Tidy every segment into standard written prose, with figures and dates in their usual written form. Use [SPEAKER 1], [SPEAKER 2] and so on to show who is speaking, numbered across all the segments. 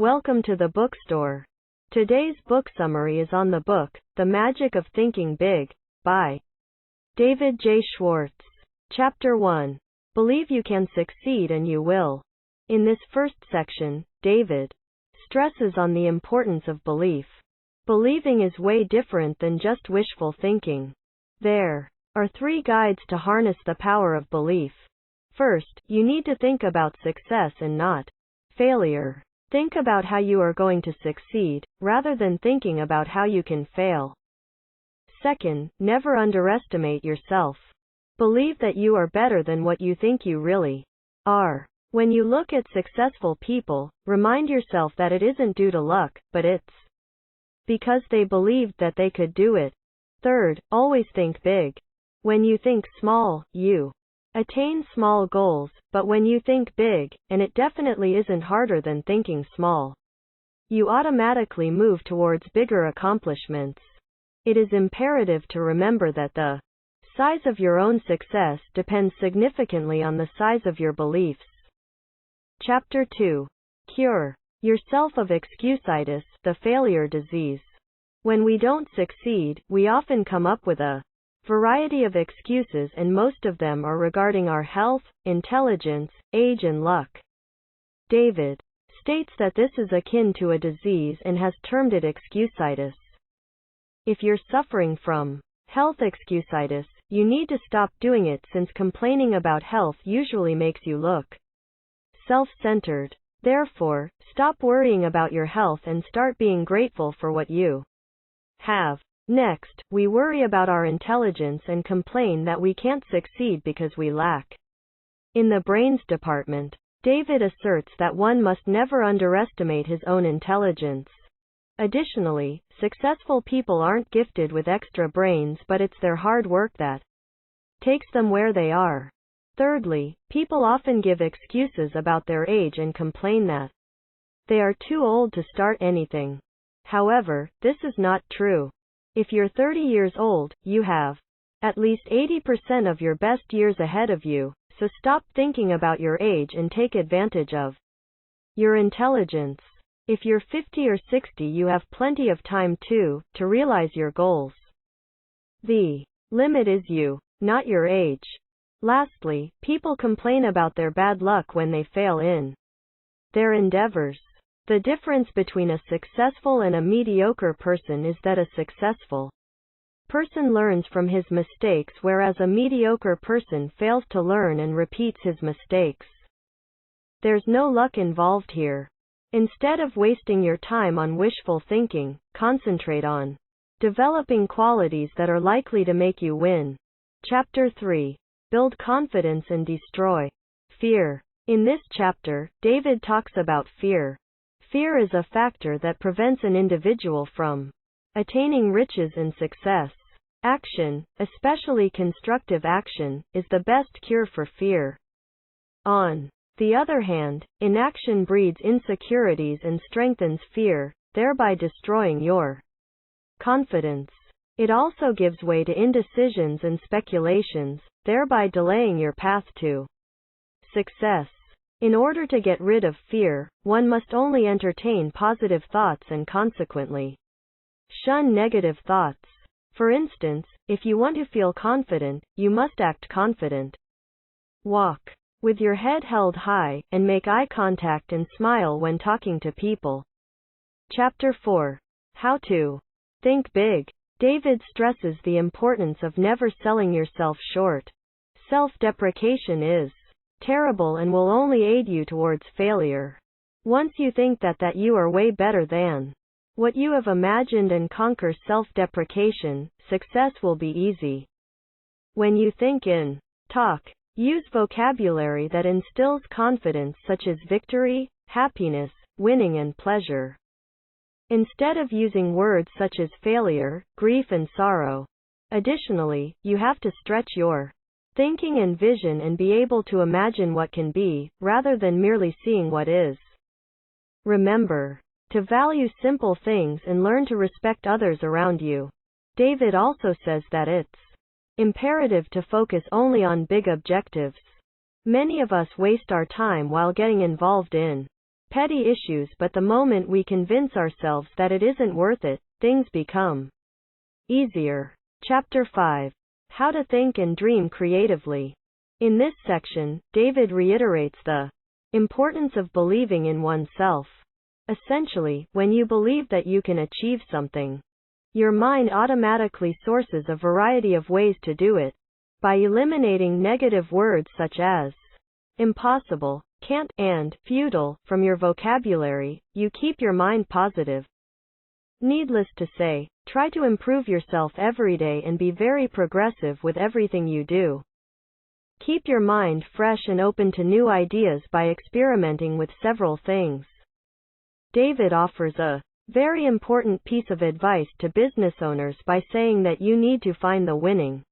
[SPEAKER 1] Welcome to the bookstore. Today's book summary is on the book, The Magic of Thinking Big, by David J. Schwartz. Chapter 1. Believe you can succeed and you will. In this first section, David stresses on the importance of belief. Believing is way different than just wishful thinking. There are 3 guides to harness the power of belief. First, you need to think about success and not failure. Think about how you are going to succeed, rather than thinking about how you can fail. Second, never underestimate yourself. Believe that you are better than what you think you really are. When you look at successful people, remind yourself that it isn't due to luck, but it's because they believed that they could do it. Third, always think big. When you think small, you attain small goals, but when you think big, and it definitely isn't harder than thinking small, you automatically move towards bigger accomplishments. It is imperative to remember that the size of your own success depends significantly on the size of your beliefs. Chapter 2. Cure yourself of Excusitis, the failure disease. When we don't succeed, we often come up with a variety of excuses, and most of them are regarding our health, intelligence, age and luck. David states that this is akin to a disease and has termed it Excusitis. If you're suffering from health excusitis, you need to stop doing it, since complaining about health usually makes you look self-centered. Therefore, stop worrying about your health and start being grateful for what you have. Next, we worry about our intelligence and complain that we can't succeed because we lack. In the brains department, David asserts that one must never underestimate his own intelligence. Additionally, successful people aren't gifted with extra brains, but it's their hard work that takes them where they are. Thirdly, people often give excuses about their age and complain that they are too old to start anything. However, this is not true. If you're 30 years old, you have at least 80% of your best years ahead of you, so stop thinking about your age and take advantage of your intelligence. If you're 50 or 60, you have plenty of time to realize your goals. The limit is you, not your age. Lastly, people complain about their bad luck when they fail in their endeavors. The difference between a successful and a mediocre person is that a successful person learns from his mistakes, whereas a mediocre person fails to learn and repeats his mistakes. There's no luck involved here. Instead of wasting your time on wishful thinking, concentrate on developing qualities that are likely to make you win. Chapter 3. Build confidence and destroy fear. In this chapter, David talks about fear. Fear is a factor that prevents an individual from attaining riches and success. Action, especially constructive action, is the best cure for fear. On the other hand, inaction breeds insecurities and strengthens fear, thereby destroying your confidence. It also gives way to indecisions and speculations, thereby delaying your path to success. In order to get rid of fear, one must only entertain positive thoughts and consequently shun negative thoughts. For instance, if you want to feel confident, you must act confident. Walk with your head held high, and make eye contact and smile when talking to people. Chapter 4. How to think big. David stresses the importance of never selling yourself short. Self-deprecation is terrible and will only aid you towards failure. Once you think that you are way better than what you have imagined and conquer self-deprecation, success will be easy. When you think in talk, use vocabulary that instills confidence, such as victory, happiness, winning and pleasure, instead of using words such as failure, grief and sorrow. Additionally, you have to stretch your thinking and vision and be able to imagine what can be, rather than merely seeing what is. Remember to value simple things and learn to respect others around you. David also says that it's imperative to focus only on big objectives. Many of us waste our time while getting involved in petty issues, but the moment we convince ourselves that it isn't worth it, things become easier. Chapter 5. How to Think and Dream Creatively. In this section, David reiterates the importance of believing in oneself. Essentially, when you believe that you can achieve something, your mind automatically sources a variety of ways to do it. By eliminating negative words such as impossible, can't, and futile from your vocabulary, you keep your mind positive. Needless to say, try to improve yourself every day and be very progressive with everything you do. Keep your mind fresh and open to new ideas by experimenting with several things. David offers a very important piece of advice to business owners by saying that you need to find the winning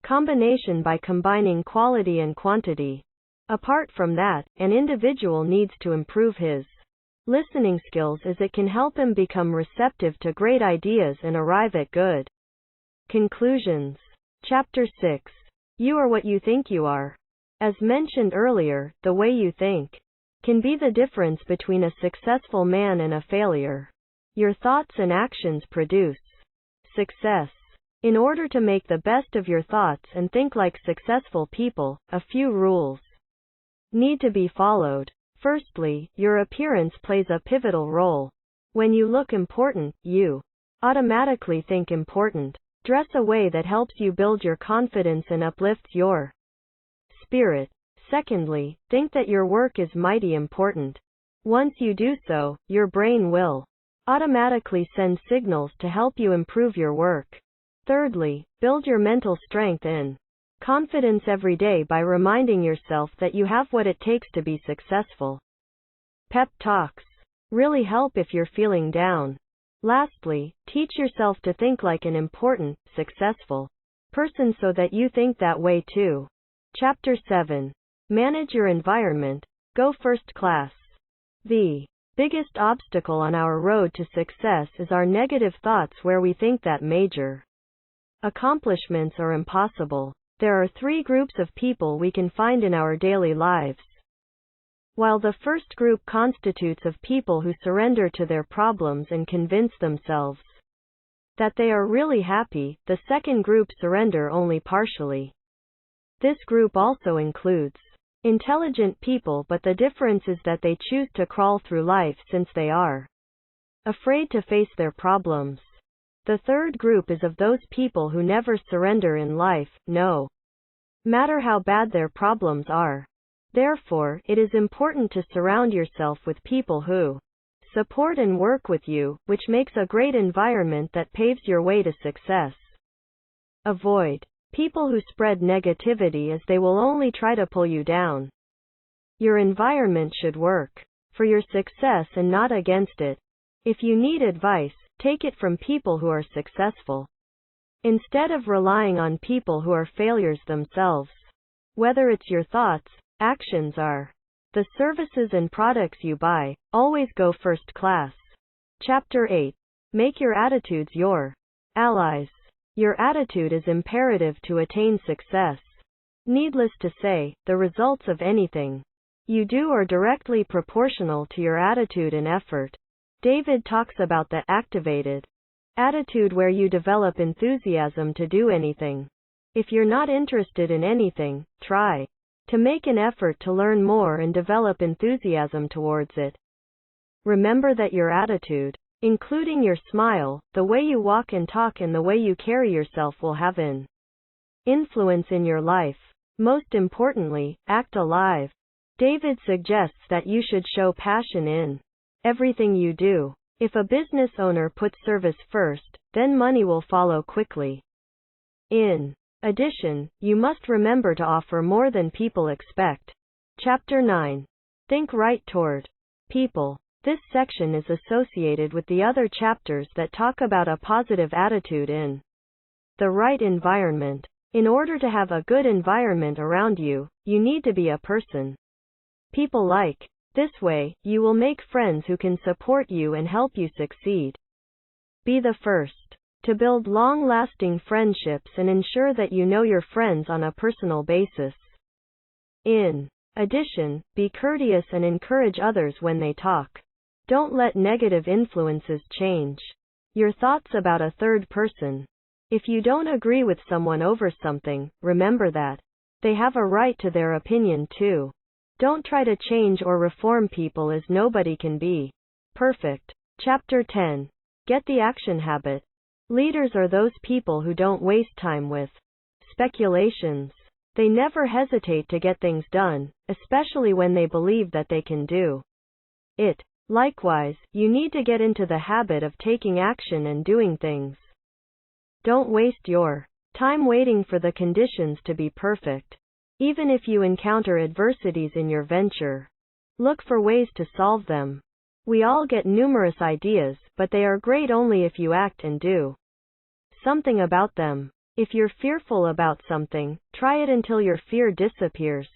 [SPEAKER 1] combination by combining quality and quantity. Apart from that, an individual needs to improve his listening skills as it can help him become receptive to great ideas and arrive at good conclusions. Chapter 6. You are what you think you are. As mentioned earlier, the way you think can be the difference between a successful man and a failure. Your thoughts and actions produce success. In order to make the best of your thoughts and think like successful people, a few rules need to be followed. Firstly, your appearance plays a pivotal role. When you look important, you automatically think important. Dress a way that helps you build your confidence and uplifts your spirit. Secondly, think that your work is mighty important. Once you do so, your brain will automatically send signals to help you improve your work. Thirdly, build your mental strength and confidence every day by reminding yourself that you have what it takes to be successful. Pep talks really help if you're feeling down. Lastly, teach yourself to think like an important, successful person so that you think that way too. Chapter 7. Manage your environment. Go first class. The biggest obstacle on our road to success is our negative thoughts, where we think that major accomplishments are impossible. There are 3 groups of people we can find in our daily lives. While the first group constitutes of people who surrender to their problems and convince themselves that they are really happy, the second group surrender only partially. This group also includes intelligent people, but the difference is that they choose to crawl through life since they are afraid to face their problems. The third group is of those people who never surrender in life, no matter how bad their problems are. Therefore, it is important to surround yourself with people who support and work with you, which makes a great environment that paves your way to success. Avoid people who spread negativity, as they will only try to pull you down. Your environment should work for your success and not against it. If you need advice, take it from people who are successful, instead of relying on people who are failures themselves. Whether it's your thoughts, actions, or the services and products you buy, always go first class. Chapter 8. Make your attitudes your allies. Your attitude is imperative to attain success. Needless to say, the results of anything you do are directly proportional to your attitude and effort. David talks about the activated attitude, where you develop enthusiasm to do anything. If you're not interested in anything, try to make an effort to learn more and develop enthusiasm towards it. Remember that your attitude, including your smile, the way you walk and talk, and the way you carry yourself, will have an influence in your life. Most importantly, act alive. David suggests that you should show passion in everything you do. If a business owner puts service first, then money will follow quickly. In addition, you must remember to offer more than people expect. Chapter 9. Think right toward people. This section is associated with the other chapters that talk about a positive attitude in the right environment. In order to have a good environment around you, you need to be a person people like. This way, you will make friends who can support you and help you succeed. Be the first to build long-lasting friendships and ensure that you know your friends on a personal basis. In Addition, be courteous and encourage others when they talk. Don't let negative influences change your thoughts about a third person. If you don't agree with someone over something, remember that they have a right to their opinion too. Don't try to change or reform people, as nobody can be perfect. Chapter 10. Get the action habit. Leaders are those people who don't waste time with speculations. They never hesitate to get things done, especially when they believe that they can do it. Likewise, you need to get into the habit of taking action and doing things. Don't waste your time waiting for the conditions to be perfect. Even if you encounter adversities in your venture, look for ways to solve them. We all get numerous ideas, but they are great only if you act and do something about them. If you're fearful about something, try it until your fear disappears.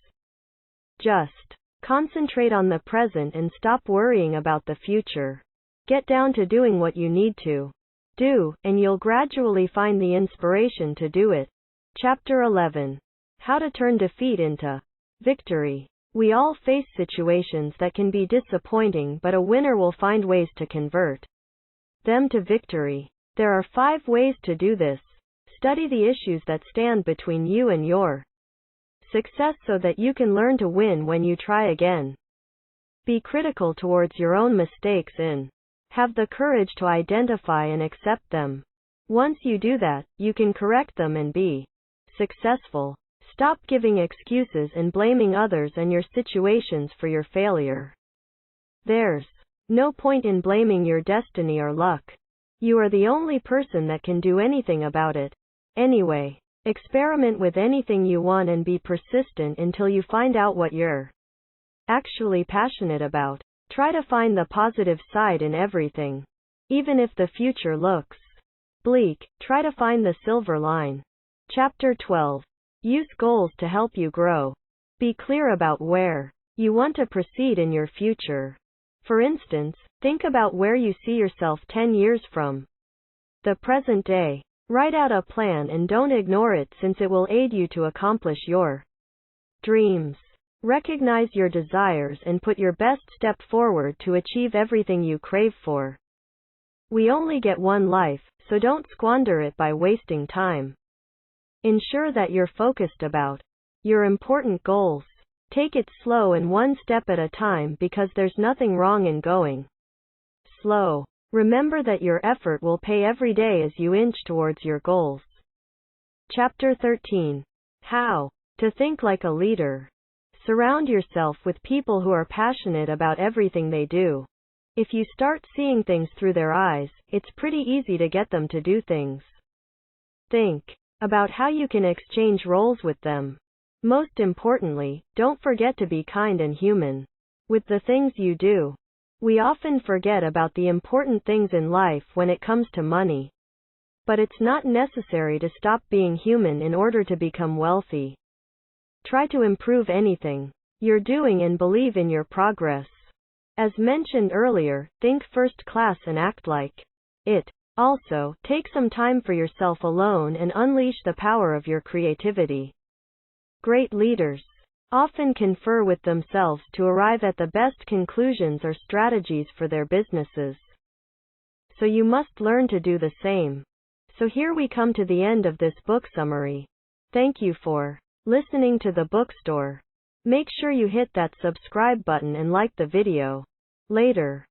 [SPEAKER 1] Just concentrate on the present and stop worrying about the future. Get down to doing what you need to do, and you'll gradually find the inspiration to do it. Chapter 11. How to turn defeat into victory. We all face situations that can be disappointing, but a winner will find ways to convert them to victory. There are 5 ways to do this. Study the issues that stand between you and your success so that you can learn to win when you try again. Be critical towards your own mistakes and have the courage to identify and accept them. Once you do that, you can correct them and be successful. Stop giving excuses and blaming others and your situations for your failure. There's no point in blaming your destiny or luck. You are the only person that can do anything about it. Anyway, experiment with anything you want and be persistent until you find out what you're actually passionate about. Try to find the positive side in everything. Even if the future looks bleak, try to find the silver line. Chapter 12. Use goals to help you grow. Be clear about where you want to proceed in your future. For instance, think about where you see yourself 10 years from the present day. Write out a plan and don't ignore it, since it will aid you to accomplish your dreams. Recognize your desires and put your best step forward to achieve everything you crave for. We only get one life, so don't squander it by wasting time. Ensure that you're focused about your important goals. Take it slow and one step at a time, because there's nothing wrong in going slow. Remember that your effort will pay every day as you inch towards your goals. Chapter 13. How to think like a leader. Surround yourself with people who are passionate about everything they do. If you start seeing things through their eyes, it's pretty easy to get them to do things. Think about how you can exchange roles with them. Most importantly, don't forget to be kind and human with the things you do. We often forget about the important things in life when it comes to money. But it's not necessary to stop being human in order to become wealthy. Try to improve anything you're doing and believe in your progress. As mentioned earlier, think first class and act like it. Also, take some time for yourself alone and unleash the power of your creativity. Great leaders often confer with themselves to arrive at the best conclusions or strategies for their businesses. So you must learn to do the same. So here we come to the end of this book summary. Thank you for listening to the bookstore. Make sure you hit that subscribe button and like the video. Later.